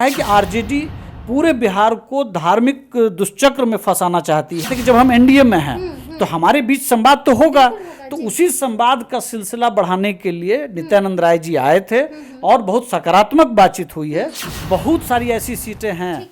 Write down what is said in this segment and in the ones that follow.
है कि आरजेडी पूरे बिहार को धार्मिक दुष्चक्र में फंसाना चाहती है कि जब हम एनडीए में हैं तो हमारे बीच संवाद तो होगा, तो उसी संवाद का सिलसिला बढ़ाने के लिए नित्यानंद राय जी आए थे और बहुत सकारात्मक बातचीत हुई है। बहुत सारी ऐसी सीटें हैं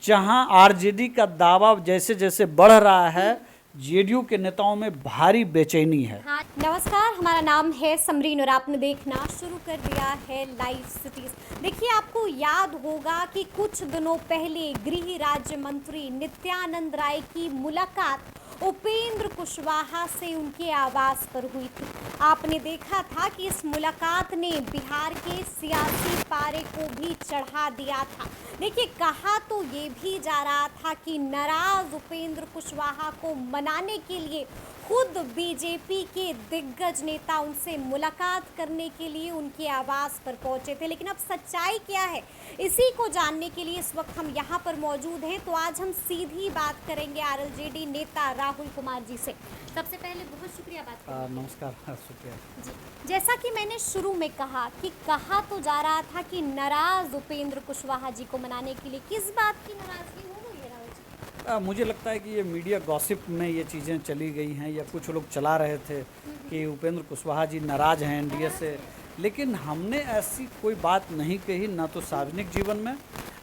जहां आरजेडी का दावा जैसे जैसे बढ़ रहा है, जेडीयू के नेताओं में भारी बेचैनी है। हाँ, नमस्कार, हमारा नाम है समरीन और आपने देखना शुरू कर दिया है लाइव सिटीज। देखिए, आपको याद होगा कि कुछ दिनों पहले गृह राज्य मंत्री नित्यानंद राय की मुलाकात उपेंद्र कुशवाहा से उनके आवास पर हुई थी। आपने देखा था कि इस मुलाकात ने बिहार के सियासी पारे को भी चढ़ा दिया था। देखिए, कहा तो ये भी जा रहा था कि नाराज उपेंद्र कुशवाहा को मनाने के लिए खुद बीजेपी के दिग्गज नेता उनसे मुलाकात करने के लिए उनके आवास पर पहुंचे थे। लेकिन अब सच्चाई क्या है, इसी को जानने के लिए इस वक्त हम यहाँ पर मौजूद हैं। तो आज हम सीधी बात करेंगे आरजेडी नेता राहुल कुमार जी से। सबसे पहले बहुत शुक्रिया बात करने के लिए। नमस्कार, शुक्रिया जी। जैसा कि मैंने शुरू में कहा कि कहा तो जा रहा था कि नाराज उपेंद्र कुशवाहा जी को मनाने के लिए, किस बात की नाराजगी हो गई है राहुल जी? मुझे लगता है कि ये मीडिया गॉसिप में ये चीज़ें चली गई हैं या कुछ लोग चला रहे थे कि उपेंद्र कुशवाहा जी नाराज़ हैं एनडीए से, लेकिन हमने ऐसी कोई बात नहीं कही, ना तो सार्वजनिक जीवन में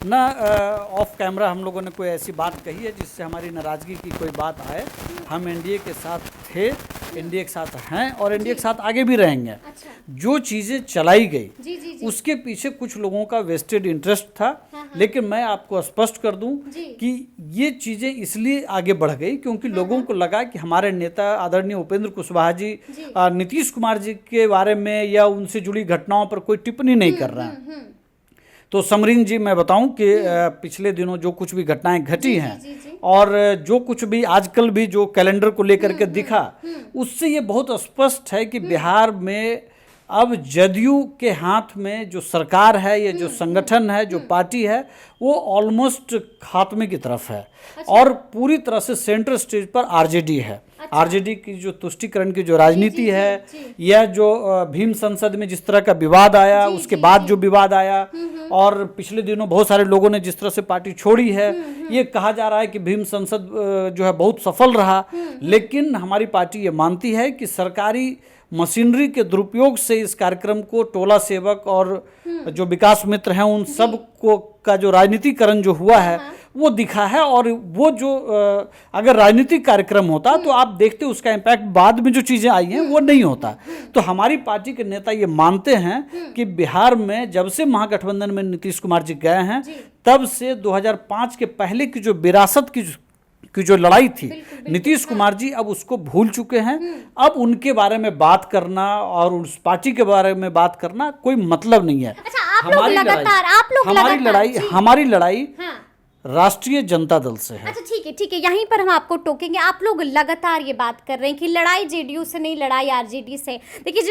ना ऑफ कैमरा हम लोगों ने कोई ऐसी बात कही है जिससे हमारी नाराज़गी की कोई बात आए। हम एनडीए के साथ थे, एनडीए के साथ हैं और एनडीए के साथ आगे भी रहेंगे। अच्छा। जो चीज़ें चलाई गई जी। उसके पीछे कुछ लोगों का वेस्टेड इंटरेस्ट था। लेकिन मैं आपको स्पष्ट कर दूं कि ये चीज़ें इसलिए आगे बढ़ गई क्योंकि लोगों को लगा कि हमारे नेता आदरणीय उपेंद्र कुशवाहा जी नीतीश कुमार जी के बारे में या उनसे जुड़ी घटनाओं पर कोई टिप्पणी नहीं कर रहे हैं। तो समरीन जी, मैं बताऊं कि पिछले दिनों जो कुछ भी घटनाएं घटी हैं और जो कुछ भी आजकल भी जो कैलेंडर को लेकर के दिखा, उससे ये बहुत स्पष्ट है कि बिहार में अब जदयू के हाथ में जो सरकार है, ये जो संगठन है, जो पार्टी है, वो ऑलमोस्ट खात्मे की तरफ है। और पूरी तरह से सेंट्रल स्टेज पर आरजेडी है। आरजेडी की जो तुष्टीकरण की जो राजनीति है या जो भीम संसद में जिस तरह का विवाद आया, उसके बाद जो विवाद आया और पिछले दिनों बहुत सारे लोगों ने जिस तरह से पार्टी छोड़ी है, ये कहा जा रहा है कि भीम संसद जो है बहुत सफल रहा। लेकिन हमारी पार्टी ये मानती है कि सरकारी मशीनरी के दुरुपयोग से इस कार्यक्रम को टोला सेवक और जो विकास मित्र हैं उन सब को का जो राजनीतिकरण जो हुआ है वो दिखा है। और वो जो अगर राजनीतिक कार्यक्रम होता तो आप देखते उसका इम्पैक्ट बाद में जो चीज़ें आई हैं वो नहीं होता। तो हमारी पार्टी के नेता ये मानते हैं कि बिहार में जब से महागठबंधन में नीतीश कुमार जी गए हैं तब से 2005 के पहले की जो विरासत की जो लड़ाई थी, नीतीश कुमार जी अब उसको भूल चुके हैं। अब उनके बारे में बात करना और उस पार्टी के बारे में बात करना कोई मतलब नहीं है। अच्छा, हमारी लड़ाई राष्ट्रीय जनता दल से है। अच्छा, ठीक है, यहीं पर हम आपको टोकेंगे। आप लोग लगातार ये बात कर रहे हैं कि लड़ाई जेडीयू से नहीं, लड़ाई आरजेडी से। देखिए,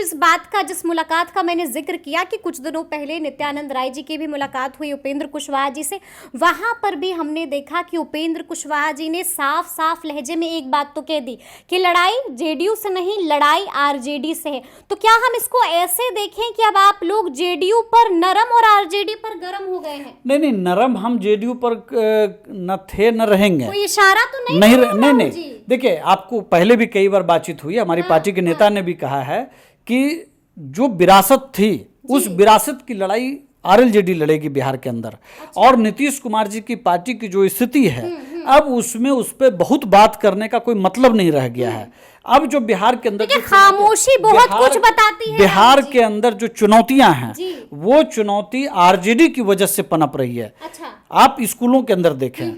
जिस मुलाकात का मैंने जिक्र किया कि कुछ दिनों पहले नित्यानंद राय जी की भी मुलाकात हुई उपेंद्र कुशवाहा जी से, वहां पर भी हमने देखा कि उपेंद्र कुशवाहा जी ने साफ साफ लहजे में एक बात तो कह दी कि लड़ाई जेडीयू से नहीं, लड़ाई आरजेडी से है। तो क्या हम इसको ऐसे देखें कि अब आप लोग जेडीयू पर नरम और आरजेडी पर गर्म हो गए हैं? नहीं, नरम हम जेडीयू पर न थे न रहेंगे। कोई इशारा तो नहीं। देखिए, आपको पहले भी कई बार बातचीत हुई, हमारी पार्टी के नेता ने भी कहा है कि जो विरासत थी उस विरासत की लड़ाई आरएलजेडी लड़ेगी बिहार के अंदर। और नीतीश कुमार जी की पार्टी की जो स्थिति है अब उसमें उस पर बहुत बात करने का कोई मतलब नहीं रह गया है। अब जो बिहार के अंदर खामोशी बहुत कुछ बताती है। बिहार के अंदर जो चुनौतियां हैं वो चुनौती आरजेडी की वजह से पनप रही है। अच्छा। आप स्कूलों के अंदर देखें,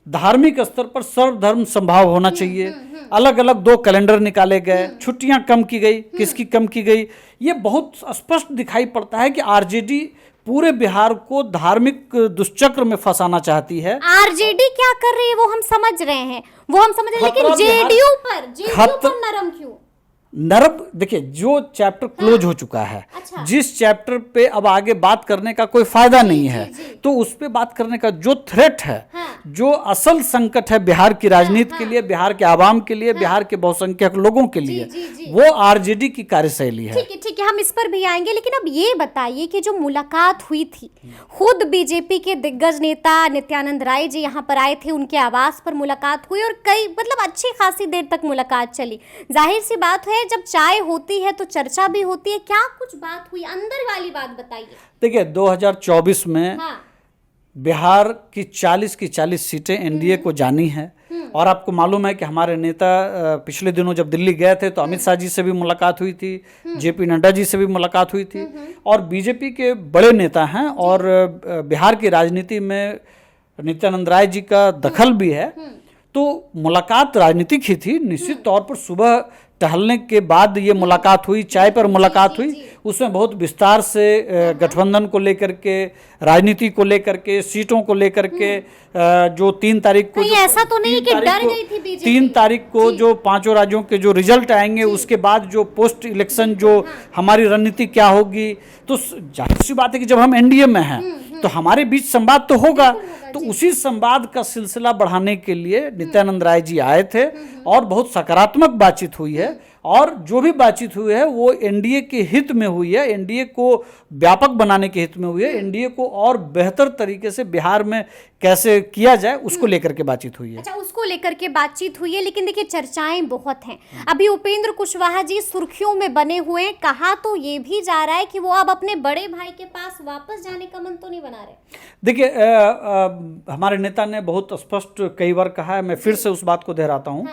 धार्मिक स्तर पर सर्वधर्म संभाव होना चाहिए। अलग अलग 2 कैलेंडर निकाले गए, छुट्टियां कम की गई, किसकी कम की गई, ये बहुत स्पष्ट दिखाई पड़ता है कि आरजेडी पूरे बिहार को धार्मिक दुष्चक्र में फंसाना चाहती है। आरजेडी क्या कर रही है वो हम समझ रहे हैं, लेकिन जेडीयू पर नरम क्यों? नरम, देखिए, जो चैप्टर क्लोज हो चुका है, जिस चैप्टर पे अब आगे बात करने का कोई फायदा नहीं है, तो उस पे बात करने का जो थ्रेट है, जो असल संकट है बिहार की राजनीति के लिए, बिहार के आवाम के लिए, बिहार के बहुसंख्यक लोगों के लिए, वो आरजेडी की कार्यशैली है। ठीक है, हम इस पर भी आएंगे, लेकिन अब ये बताइए कि जो मुलाकात हुई थी, खुद बीजेपी के दिग्गज नेता नित्यानंद राय जी यहाँ पर आए थे, उनके आवास पर मुलाकात हुई और कई मतलब अच्छी खासी देर तक मुलाकात चली। जाहिर सी बात है, जब चाय होती है तो चर्चा भी होती है। क्या कुछ बात हुई, अंदर वाली बात बताइए। देखिए 2024 में बिहार की 40 सीटें एनडीए को जानी है, और आपको मालूम है कि हमारे नेता पिछले दिनों जब दिल्ली गए थे तो अमित शाह जी से भी मुलाकात हुई थी, जेपी नड्डा जी से भी मुलाकात हुई थी, और बीजेपी के बड़े नेता हैं, और बिहार की राजनीति में नित्यानंद राय जी का दखल भी है। तो मुलाकात राजनीतिक ही थी। निश्चित तौर पर सुबह टहलने के बाद ये मुलाकात हुई, चाय पर मुलाकात हुई। उसमें बहुत विस्तार से गठबंधन को लेकर के, राजनीति को लेकर के, सीटों को लेकर के, जो 3 तारीख को, ऐसा तो नहीं कि डर गई थी बीजेपी। 3 तारीख को जो 5 राज्यों के जो रिजल्ट आएंगे, उसके बाद जो पोस्ट इलेक्शन जो हमारी रणनीति क्या होगी, तो जाहिर सी बात है कि जब हम एनडीए में हैं तो हमारे बीच संवाद तो होगा। तो उसी संवाद का सिलसिला बढ़ाने के लिए नित्यानंद राय जी आए थे, और बहुत सकारात्मक बातचीत हुई है, और जो भी बातचीत हुई है वो एनडीए के हित में हुई है, एनडीए को व्यापक बनाने के हित में हुई है, एनडीए को और बेहतर तरीके से बिहार में कैसे किया जाए उसको लेकर के बातचीत हुई है। अच्छा, उसको लेकर के बातचीत हुई है, लेकिन देखिए चर्चाएं बहुत हैं। अभी उपेंद्र कुशवाहा जी सुर्खियों में बने हुए हैं। कहा तो ये भी जा रहा है कि वो अब अपने बड़े भाई के पास वापस जाने का मन तो नहीं बना रहे। देखिए हमारे नेता ने बहुत स्पष्ट कई बार कहा है, मैं फिर से उस बात को दोहराता हूँ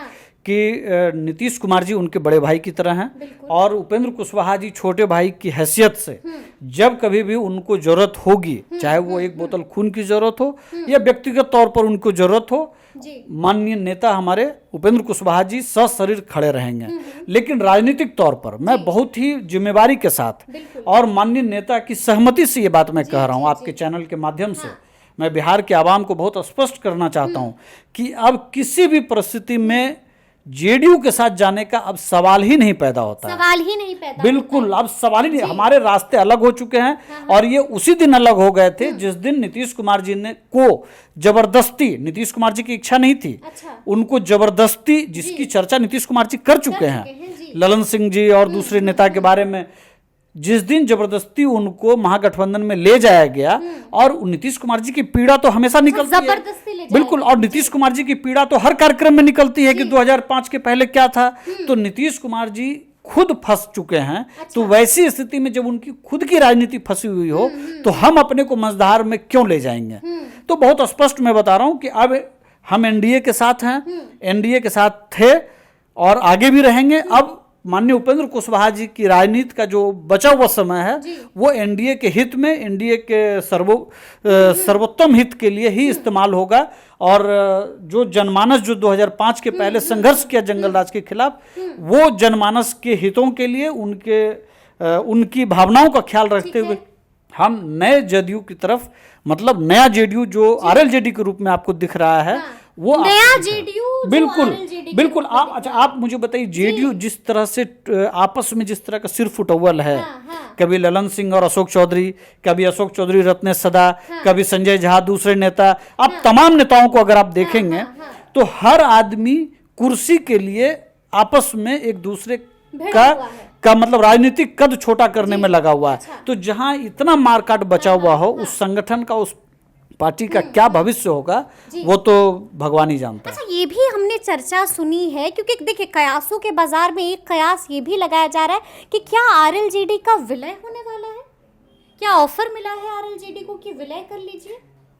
कि नीतीश कुमार जी उनके बड़े भाई की तरह हैं, और उपेंद्र कुशवाहा जी छोटे भाई की हैसियत से जब कभी भी उनको जरूरत होगी, चाहे वो एक बोतल खून की जरूरत हो या व्यक्तिगत तौर पर उनको जरूरत हो, माननीय नेता हमारे उपेंद्र कुशवाहा जी सशरीर खड़े रहेंगे। लेकिन राजनीतिक तौर पर मैं बहुत ही जिम्मेवारी के साथ और माननीय नेता की सहमति से ये बात मैं कह रहा हूँ आपके चैनल के माध्यम से, मैं बिहार के आवाम को बहुत स्पष्ट करना चाहता हूँ कि अब किसी भी परिस्थिति में जेडीयू के साथ जाने का अब सवाल ही नहीं पैदा होता है। सवाल ही नहीं पैदा बिल्कुल, अब सवाल ही नहीं। हमारे रास्ते अलग हो चुके हैं, और ये उसी दिन अलग हो गए थे जिस दिन नीतीश कुमार जी ने को जबरदस्ती, नीतीश कुमार जी की इच्छा नहीं थी, उनको जबरदस्ती, जिसकी चर्चा नीतीश कुमार जी कर चुके हैं, ललन सिंह जी और दूसरे नेता के बारे में, जिस दिन जबरदस्ती उनको महागठबंधन में ले जाया गया, और नीतीश कुमार जी की पीड़ा तो हमेशा निकलती है, बिल्कुल, और नीतीश कुमार जी की पीड़ा तो हर कार्यक्रम में निकलती है कि 2005 के पहले क्या था। तो नीतीश कुमार जी खुद फंस चुके हैं। तो वैसी स्थिति में जब उनकी खुद की राजनीति फंसी हुई हो तो हम अपने को मझधार में क्यों ले जाएंगे। तो बहुत स्पष्ट मैं बता रहा हूं कि अब हम एनडीए के साथ हैं, एनडीए के साथ थे और आगे भी रहेंगे। अब माननीय उपेंद्र कुशवाहा जी की राजनीति का जो बचा हुआ समय है वो एनडीए के हित में, एनडीए के सर्वोत्तम हित के लिए ही इस्तेमाल होगा। और जो जनमानस जो 2005 के पहले संघर्ष किया जंगल राज के खिलाफ, वो जनमानस के हितों के लिए, उनकी भावनाओं का ख्याल रखते हुए हम नए जेडीयू की तरफ, मतलब नया जेडीयू जो आरएलजेडी के रूप में आपको दिख रहा है, वो नया जेडीयू, बिल्कुल आप, अच्छा आप मुझे बताइए, जेडीयू जिस तरह से आपस में जिस तरह का सिर फुटौल है, कभी ललन सिंह और अशोक चौधरी, कभी अशोक चौधरी रत्नेश सदा, कभी संजय झा, दूसरे नेता, अब तमाम नेताओं को अगर आप देखेंगे तो हर आदमी कुर्सी के लिए आपस में एक दूसरे का मतलब राजनीतिक कद छोटा करने में लगा हुआ है। तो जहां इतना मारकाट बचा हुआ हो, उस संगठन का, उस पार्टी का क्या भविष्य होगा वो तो भगवान ही जानता है। अच्छा, ये भी हमने चर्चा सुनी है, क्योंकि देखिए कयासों के बाजार में एक कयास ये भी लगाया जा रहा है कि क्या आरएलजेडी का विलय होने वाला है। क्या ऑफर मिला है आरएलजेडी को कि विलय कर लीजिए।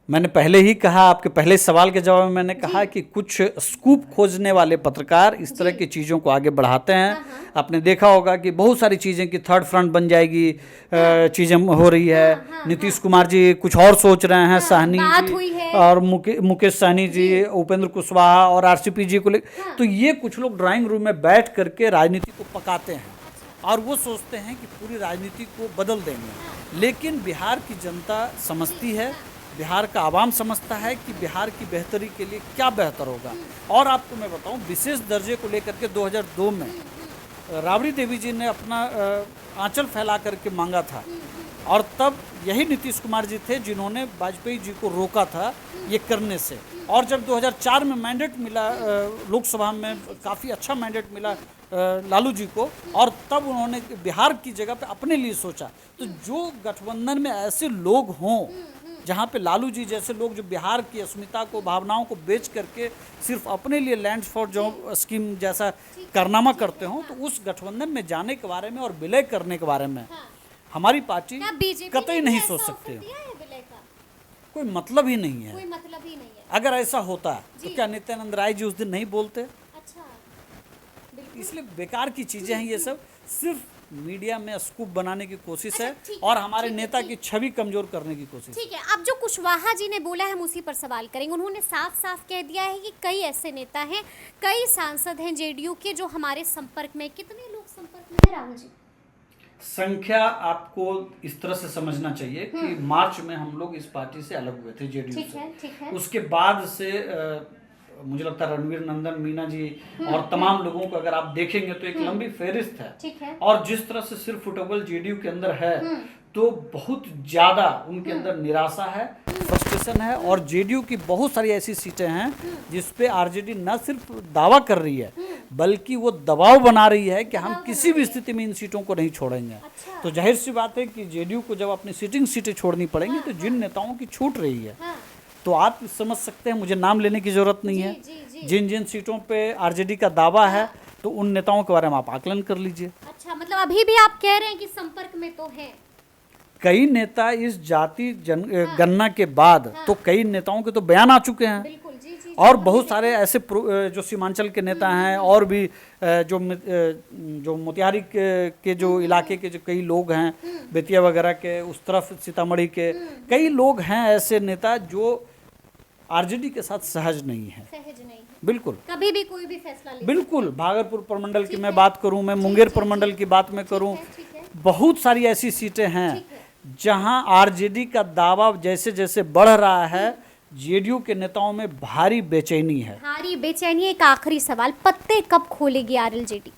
मैंने पहले ही कहा, आपके पहले सवाल के जवाब में मैंने कहा कि कुछ स्कूप खोजने वाले पत्रकार इस तरह की चीज़ों को आगे बढ़ाते हैं। आपने देखा होगा कि बहुत सारी चीज़ें की थर्ड फ्रंट बन जाएगी, चीज़ें हो रही है। नीतीश कुमार जी कुछ और सोच रहे हैं, साहनी जी और मुकेश सहनी जी, उपेंद्र कुशवाहा और आरसीपी जी को लेकर। तो ये कुछ लोग ड्राइंग रूम में बैठ करके राजनीति को पकाते हैं और वो सोचते हैं कि पूरी राजनीति को बदल देंगे। लेकिन बिहार की जनता समझती है, बिहार का आवाम समझता है कि बिहार की बेहतरी के लिए क्या बेहतर होगा। और आपको मैं बताऊं, विशेष दर्जे को लेकर के 2002 में राबड़ी देवी जी ने अपना आंचल फैला करके मांगा था और तब यही नीतीश कुमार जी थे जिन्होंने वाजपेयी जी को रोका था ये करने से। और जब 2004 में मैंडेट मिला लोकसभा में, काफ़ी अच्छा मैंडेट मिला लालू जी को, और तब उन्होंने बिहार की जगह पे अपने लिए सोचा। तो जो गठबंधन में ऐसे लोग हों जहाँ पे लालू जी जैसे लोग जो बिहार की अस्मिता को, भावनाओं को बेच करके सिर्फ अपने लिए लैंड फॉर जॉब स्कीम जैसा कारनामा करते हों, तो उस गठबंधन में जाने के बारे में और विलय करने के बारे में हमारी पार्टी कतई नहीं सोच सकते। कोई मतलब ही नहीं है। कोई मतलब ही नहीं है। अगर ऐसा होता तो क्या नित्यानंद राय जी उस दिन नहीं बोलते? अच्छा, इसलिए बेकार की चीजें हैं ये सब, सिर्फ मीडिया में स्कूप बनाने की कोशिश है ठीक है, और हमारे ठीक है, नेता ठीक। की छवि कमजोर करने की कोशिश। ठीक है, अब जो कुशवाहा जी ने बोला है हम उसी पर सवाल करेंगे। उन्होंने साफ साफ कह दिया है कि कई ऐसे नेता हैं, कई सांसद हैं जेडीयू के जो हमारे संपर्क में। कितने लोग संपर्क में हैं राहुल जी? संख्या आपको इस तरह से समझना चाहिए कि मार्च में हम लोग इस पार्टी से अलग हुए थे, जेडीयू ठीक है, ठीक है। से। उसके बाद से मुझे लगता है रणवीर नंदन मीना जी और तमाम लोगों को अगर आप देखेंगे तो एक लंबी फेहरिस्त है। ठीक है। और जिस तरह से सिर्फ फुटबॉल जेडीयू के अंदर है, तो बहुत ज्यादा उनके अंदर निराशा है, फ्रस्ट्रेशन है। और जेडीयू की बहुत सारी ऐसी सीटें हैं जिस पे आरजेडी न सिर्फ दावा कर रही है बल्कि वो दबाव बना रही है कि हम किसी भी स्थिति में इन सीटों को नहीं छोड़ेंगे। अच्छा। तो जाहिर सी बात है कि जेडीयू को जब अपनी सिटिंग सीटें छोड़नी पड़ेंगी तो जिन नेताओं की छूट रही है, हाँ। तो आप समझ सकते हैं, मुझे नाम लेने की जरूरत नहीं है। जी। जिन जिन सीटों पे आरजेडी का दावा है तो उन नेताओं के बारे में आप आकलन कर लीजिए। अच्छा, मतलब अभी भी आप कह रहे हैं कि संपर्क में तो हैं। कई नेता इस जाति गणना के बाद तो कई नेताओं के तो बयान आ चुके हैं। बिल्कुल, जी। और बहुत सारे ऐसे जो सीमांचल के नेता हैं और भी जो मोतिहारी के जो इलाके के जो कई लोग हैं, बेतिया वगैरह के उस तरफ, सीतामढ़ी के कई लोग हैं ऐसे नेता जो आरजेडी के साथ सहज नहीं है। सहज नहीं है। बिल्कुल, कभी भी कोई भी फैसला ले। बिल्कुल। भागलपुर प्रमंडल की मैं बात करूं, मैं मुंगेर प्रमंडल की बात मैं करूं, ठीक है। बहुत सारी ऐसी सीटें हैं जहां आरजेडी का दावा जैसे जैसे बढ़ रहा है, जेडीयू के नेताओं में भारी बेचैनी है। भारी बेचैनी। एक आखिरी सवाल, पत्ते कब खोलेगी आरएलजेडी?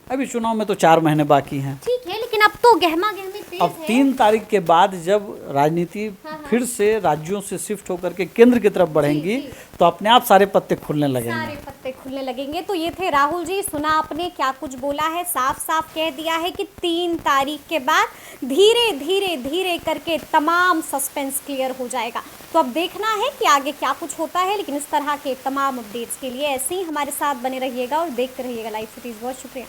अभी चुनाव में तो 4 महीने बाकी हैं। ठीक है, लेकिन अब तो गहमा गहमी तेज अब है। 3 तारीख के बाद जब राजनीति फिर से राज्यों से शिफ्ट होकर के केंद्र की तरफ बढ़ेंगी तो अपने आप सारे पत्ते खुलने लगेंगे। सारे पत्ते खुलने लगेंगे। तो ये थे राहुल जी, सुना आपने क्या कुछ बोला है। साफ साफ कह दिया है कि 3 तारीख के बाद धीरे धीरे धीरे करके तमाम सस्पेंस क्लियर हो जाएगा। तो अब देखना है कि आगे क्या कुछ होता है, लेकिन इस तरह के तमाम अपडेट्स के लिए ऐसे ही हमारे साथ बने रहिएगा और देखते रहिएगा लाइव सिटीज। बहुत शुक्रिया।